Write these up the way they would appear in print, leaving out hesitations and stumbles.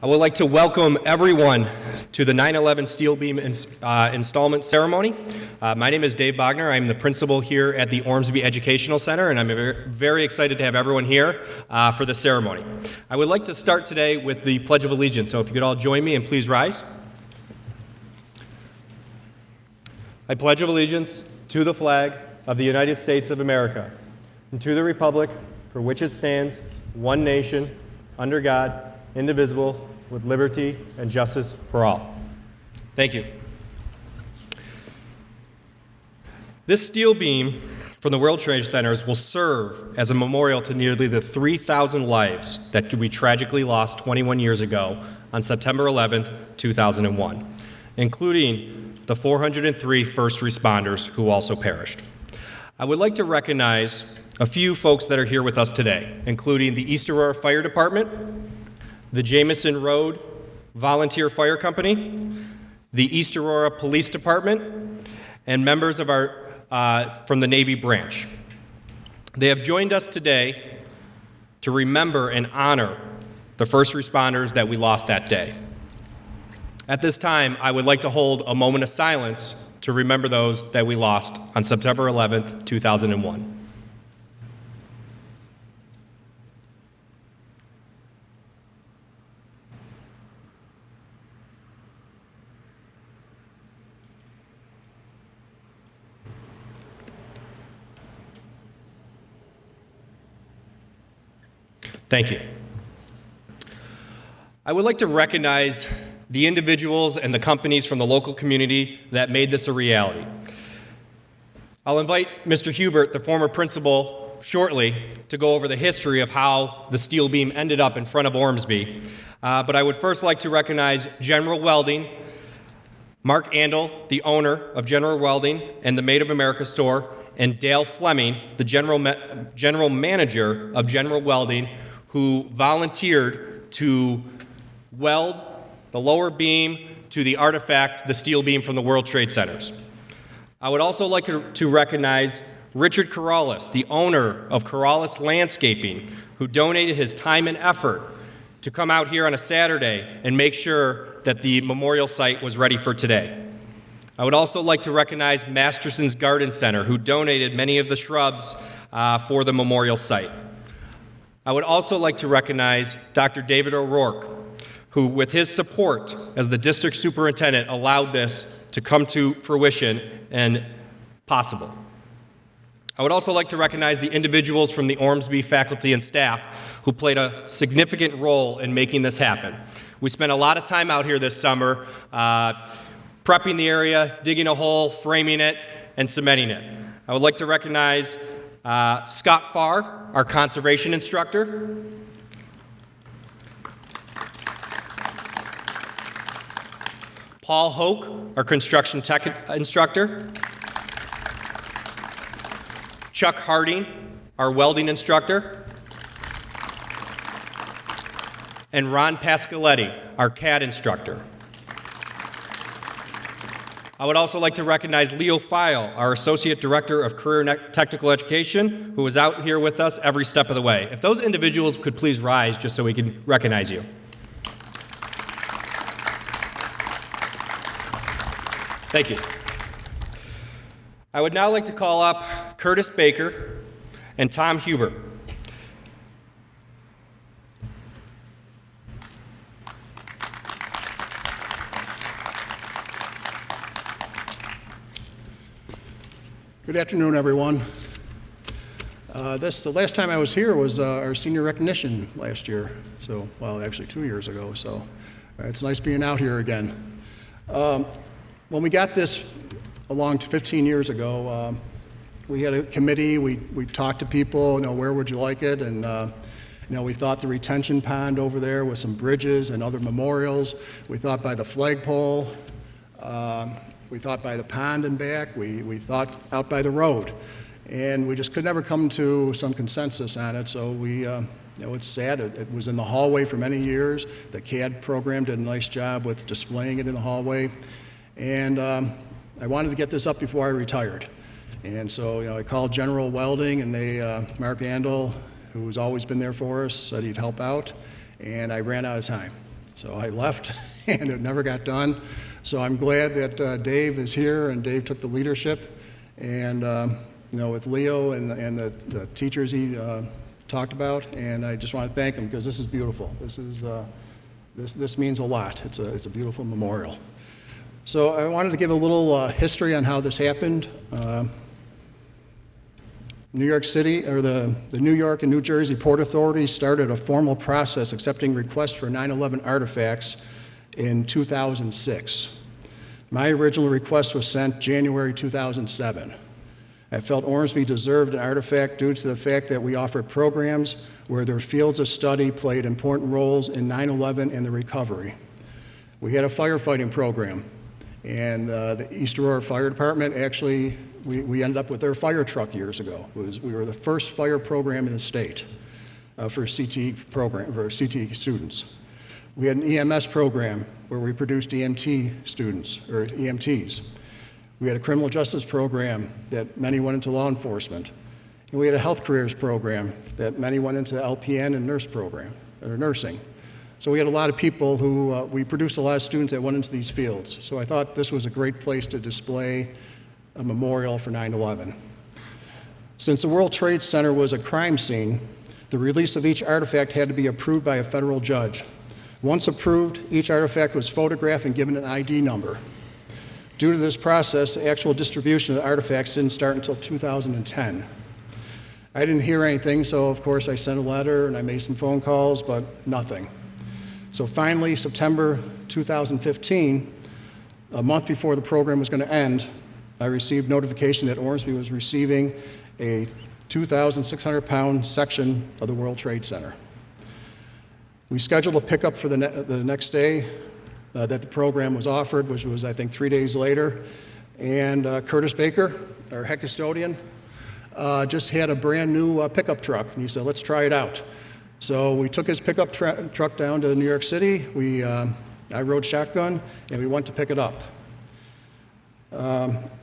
I would like to welcome everyone to the 9/11 Steel Beam installment ceremony. My name is Dave Bogner. I'm the principal here at the Ormsby Educational Center, and I'm very excited to have everyone here for the ceremony. I would like to start today with the Pledge of Allegiance, so if you could all join me and please rise. I pledge allegiance to the flag of the United States of America and to the republic for which it stands, one nation, under God, indivisible, with liberty and justice for all. Thank you. This steel beam from the World Trade Centers will serve as a memorial to nearly the 3,000 lives that we tragically lost 21 years ago on September 11th, 2001, including the 403 first responders who also perished. I would like to recognize a few folks that are here with us today, including the East Aurora Fire Department, the Jamison Road Volunteer Fire Company, the East Aurora Police Department, and members of our from the Navy branch. They have joined us today to remember and honor the first responders that we lost that day. At this time, I would like to hold a moment of silence to remember those that we lost on September 11th, 2001. Thank you. I would like to recognize the individuals and the companies from the local community that made this a reality. I'll invite Mr. Hubert, the former principal, shortly to go over the history of how the steel beam ended up in front of Ormsby. But I would first like to recognize General Welding, Mark Andel, the owner of General Welding and the Made of America store, and Dale Fleming, the general manager of General Welding, who volunteered to weld the lower beam to the artifact, the steel beam from the World Trade Centers. I would also like to recognize Richard Corrales, the owner of Corrales Landscaping, who donated his time and effort to come out here on a Saturday and make sure that the memorial site was ready for today. I would also like to recognize Masterson's Garden Center, who donated many of the shrubs for the memorial site. I would also like to recognize Dr. David O'Rourke, who, with his support as the district superintendent, allowed this to come to fruition and possible. I would also like to recognize the individuals from the Ormsby faculty and staff who played a significant role in making this happen. We spent a lot of time out here this summer prepping the area, digging a hole, framing it, and cementing it. I would like to recognize Scott Farr, our conservation instructor, Paul Hoke, our construction tech instructor, Chuck Harding, our welding instructor, and Ron Pascaletti, our CAD instructor. I would also like to recognize Leo File, our Associate Director of Career Technical Education, who was out here with us every step of the way. If those individuals could please rise just so we can recognize you. Thank you. I would now like to call up Curtis Baker and Tom Hubert. Good afternoon, everyone. The last time I was here was our senior recognition last year. So, well, actually 2 years ago. So, it's nice being out here again. When we got this along to 15 years ago, we had a committee. We talked to people. Where would you like it? And we thought the retention pond over there with some bridges and other memorials. We thought by the flagpole. We thought by the pond and back. We thought out by the road. And we just could never come to some consensus on it. So it's sad. It was in the hallway for many years. The CAD program did a nice job with displaying it in the hallway. And I wanted to get this up before I retired. And so, I called General Welding, and Mark Andel, who's always been there for us, said he'd help out. And I ran out of time. So I left, and it never got done. So I'm glad that Dave is here, and Dave took the leadership. And, with Leo and the teachers he talked about, and I just want to thank him because this is beautiful. This means a lot. It's a beautiful memorial. So I wanted to give a little history on how this happened. New York City, or the New York and New Jersey Port Authority started a formal process accepting requests for 9/11 artifacts in 2006. My original request was sent January 2007. I felt Ormsby deserved an artifact due to the fact that we offered programs where their fields of study played important roles in 9/11 and the recovery. We had a firefighting program, and the East Aurora Fire Department actually, we ended up with their fire truck years ago. We were the first fire program in the state for CT program, for CT students. We had an EMS program where we produced EMT students, or EMTs. We had a criminal justice program that many went into law enforcement. And we had a health careers program that many went into LPN and nurse program, or nursing. So we had a lot of people who, we produced a lot of students that went into these fields. So I thought this was a great place to display a memorial for 9/11. Since the World Trade Center was a crime scene, the release of each artifact had to be approved by a federal judge. Once approved, each artifact was photographed and given an ID number. Due to this process, the actual distribution of the artifacts didn't start until 2010. I didn't hear anything, so of course I sent a letter and I made some phone calls, but nothing. So finally, September 2015, a month before the program was going to end, I received notification that Ormsby was receiving a 2,600-pound section of the World Trade Center. We scheduled a pickup for the next day that the program was offered, which was, I think, 3 days later. And Curtis Baker, our head custodian, just had a brand new pickup truck. And he said, let's try it out. So we took his pickup truck down to New York City. I rode shotgun, and we went to pick it up.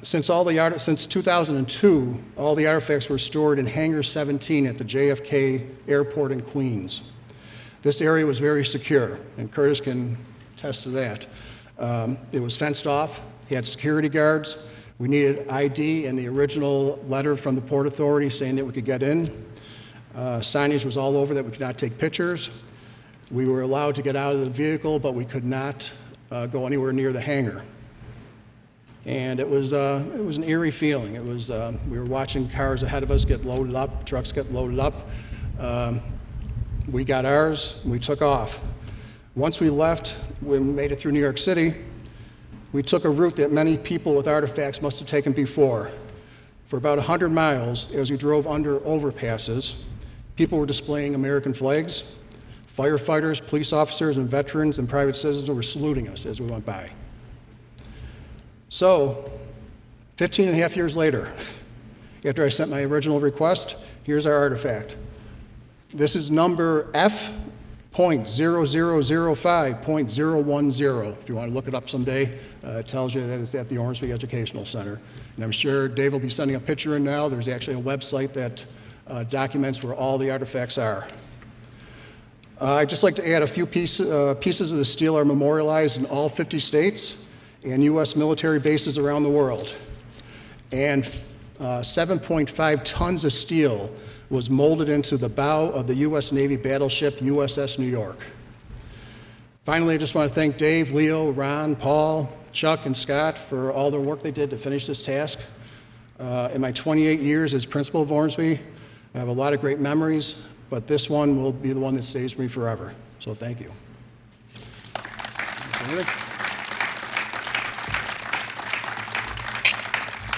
Since 2002, all the artifacts were stored in Hangar 17 at the JFK Airport in Queens. This area was very secure, and Curtis can attest to that. It was fenced off, he had security guards, we needed ID and the original letter from the Port Authority saying that we could get in. Signage was all over that we could not take pictures. We were allowed to get out of the vehicle, but we could not go anywhere near the hangar. And it was an eerie feeling. We were watching cars ahead of us get loaded up, trucks get loaded up. We got ours, and we took off. Once we left, we made it through New York City, we took a route that many people with artifacts must have taken before. For about 100 miles, as we drove under overpasses, people were displaying American flags. Firefighters, police officers, and veterans and private citizens were saluting us as we went by. So, 15 and a half years later, after I sent my original request, here's our artifact. This is number F.0005.010. If you want to look it up someday, it tells you that it's at the Ormsby Educational Center. And I'm sure Dave will be sending a picture in now. There's actually a website that documents where all the artifacts are. I'd just like to add a few pieces of the steel are memorialized in all 50 states and U.S. military bases around the world. And 7.5 tons of steel was molded into the bow of the U.S. Navy battleship USS New York. Finally, I just want to thank Dave, Leo, Ron, Paul, Chuck, and Scott for all their work they did to finish this task. In my 28 years as principal of Ormsby, I have a lot of great memories, but this one will be the one that stays with me forever. So thank you.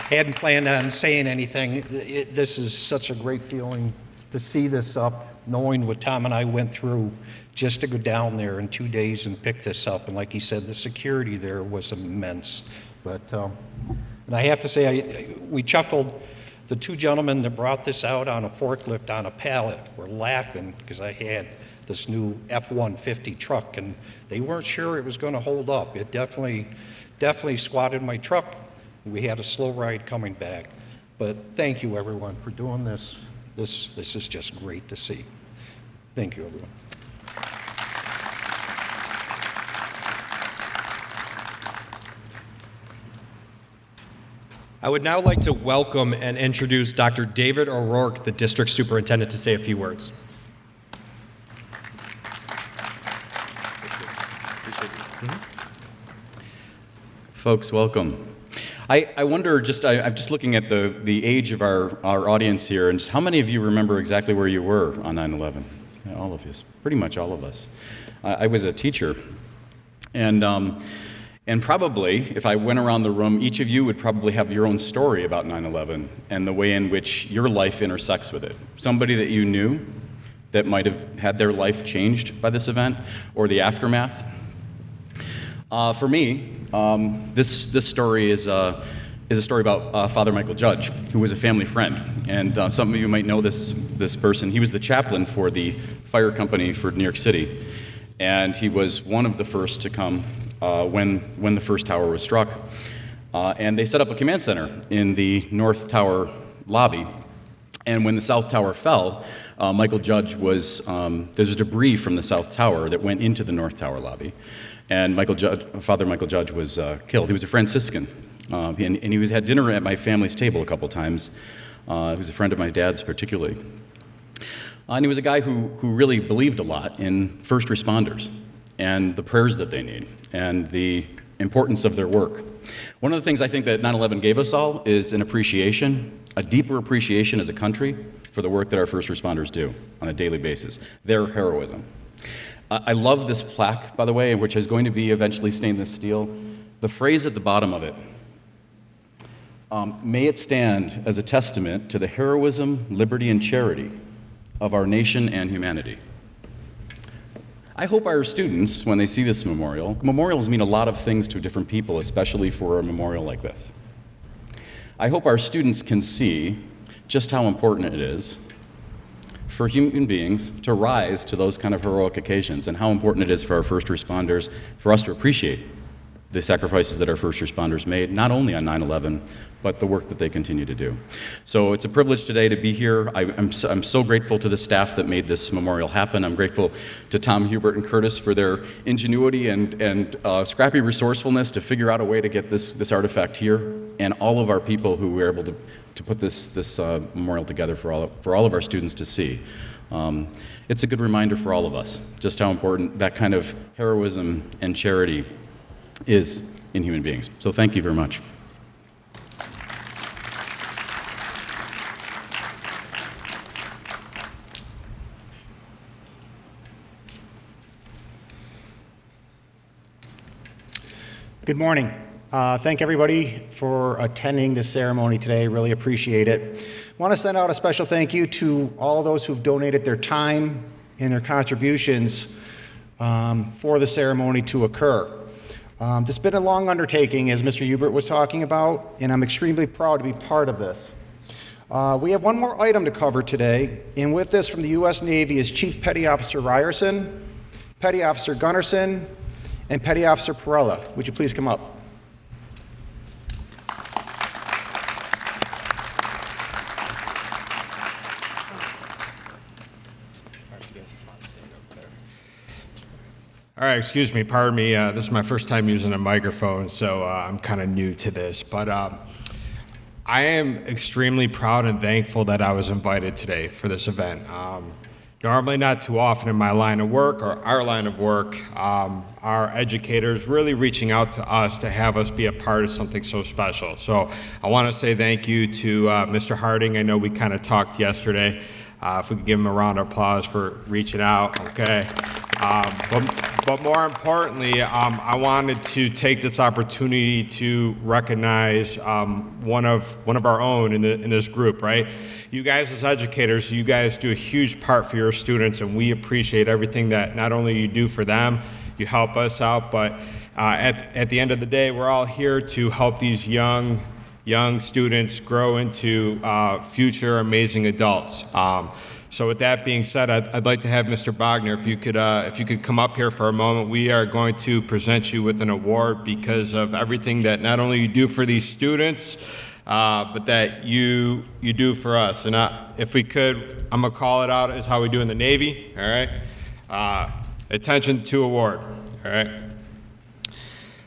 Hadn't planned on saying anything. This is such a great feeling to see this up, knowing what Tom and I went through just to go down there in 2 days and pick this up. And like he said, the security there was immense. But and I have to say, we chuckled. The two gentlemen that brought this out on a forklift on a pallet were laughing because I had this new F-150 truck, and they weren't sure it was going to hold up. It definitely squatted my truck. We had a slow ride coming back. But thank you, everyone, for doing this. This is just great to see. Thank you, everyone. I would now like to welcome and introduce Dr. David O'Rourke, the district superintendent, to say a few words. Folks, welcome. I wonder, I'm just looking at the age of our audience here, and just how many of you remember exactly where you were on 9/11? Yeah, all of us, pretty much all of us. I was a teacher, and probably, if I went around the room, each of you would probably have your own story about 9/11 and the way in which your life intersects with it. Somebody that you knew that might have had their life changed by this event, or the aftermath. For me, this story is a story about Father Michael Judge, who was a family friend. And some of you might know this person. He was the chaplain for the fire company for New York City. And he was one of the first to come when the first tower was struck. And they set up a command center in the North Tower lobby. And when the South Tower fell, Michael Judge there's debris from the South Tower that went into the North Tower lobby. And Father Michael Judge was killed. He was a Franciscan, and he had dinner at my family's table a couple times. He was a friend of my dad's particularly. And he was a guy who really believed a lot in first responders and the prayers that they need and the importance of their work. One of the things I think that 9/11 gave us all is an appreciation, a deeper appreciation as a country for the work that our first responders do on a daily basis, their heroism. I love this plaque, by the way, which is going to be eventually stainless steel. The phrase at the bottom of it, may it stand as a testament to the heroism, liberty, and charity of our nation and humanity. I hope our students, when they see this memorials mean a lot of things to different people, especially for a memorial like this. I hope our students can see just how important it is for human beings to rise to those kind of heroic occasions, and how important it is for our first responders for us to appreciate the sacrifices that our first responders made, not only on 9/11, but the work that they continue to do. So it's a privilege today to be here. I'm so grateful to the staff that made this memorial happen. I'm grateful to Tom, Hubert, and Curtis for their ingenuity and scrappy resourcefulness to figure out a way to get this artifact here, and all of our people who were able to put this memorial together for all of our students to see. It's a good reminder for all of us just how important that kind of heroism and charity is in human beings. So thank you very much. Good morning. Thank everybody for attending this ceremony today. Really appreciate it. I want to send out a special thank you to all those who've donated their time and their contributions for the ceremony to occur. This has been a long undertaking, as Mr. Hubert was talking about, and I'm extremely proud to be part of this. We have one more item to cover today, and with this from the U.S. Navy is Chief Petty Officer Ryerson, Petty Officer Gunnarsson, and Petty Officer Perella. Would you please come up? All right, excuse me, pardon me. This is my first time using a microphone, so I'm kind of new to this. But I am extremely proud and thankful that I was invited today for this event. Normally not too often in my line of work or our line of work, our educators really reaching out to us to have us be a part of something so special. So I want to say thank you to Mr. Harding. I know we kind of talked yesterday. If we could give him a round of applause for reaching out, okay. But more importantly, I wanted to take this opportunity to recognize one of our own in this group, right? You guys as educators, you guys do a huge part for your students, and we appreciate everything that not only you do for them, you help us out, but at the end of the day, we're all here to help these young students grow into future amazing adults. So with that being said, I'd like to have Mr. Bogner, if you could come up here for a moment. We are going to present you with an award because of everything that not only you do for these students, but that you do for us. And if we could, I'm gonna call it out as how we do in the Navy, all right? Attention to award, all right?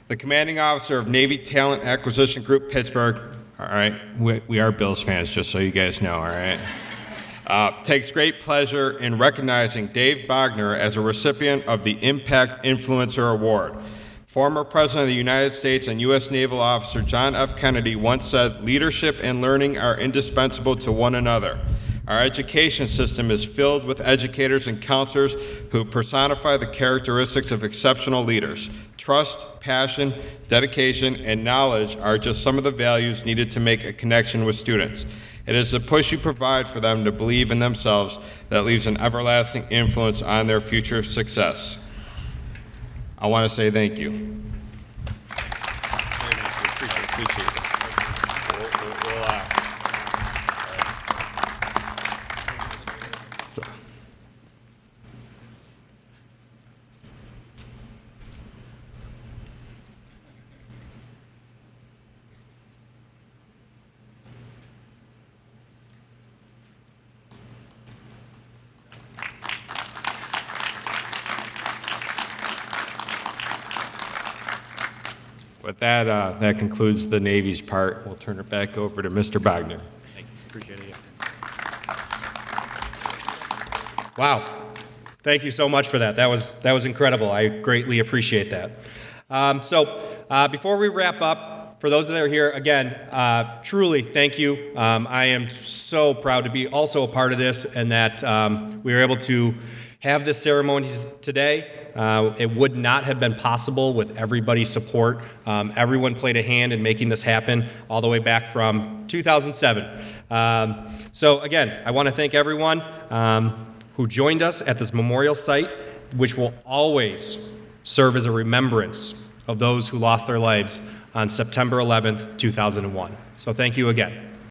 The Commanding Officer of Navy Talent Acquisition Group, Pittsburgh, all right? We are Bills fans, just so you guys know, all right? Takes great pleasure in recognizing Dave Bogner as a recipient of the Impact Influencer Award. Former President of the United States and U.S. Naval Officer John F. Kennedy once said, "Leadership and learning are indispensable to one another." Our education system is filled with educators and counselors who personify the characteristics of exceptional leaders. Trust, passion, dedication, and knowledge are just some of the values needed to make a connection with students. It is the push you provide for them to believe in themselves that leaves an everlasting influence on their future success. I want to say thank you. Very nice. Appreciate it. With that, that concludes the Navy's part. We'll turn it back over to Mr. Bogner. Thank you. Appreciate it. Wow. Thank you so much for that. That was incredible. I greatly appreciate that. Before we wrap up, for those that are here, again, truly thank you. I am so proud to be also a part of this and that we were able to have this ceremony today. It would not have been possible with everybody's support. Everyone played a hand in making this happen all the way back from 2007. Again, I want to thank everyone who joined us at this memorial site, which will always serve as a remembrance of those who lost their lives on September 11th, 2001. So thank you again.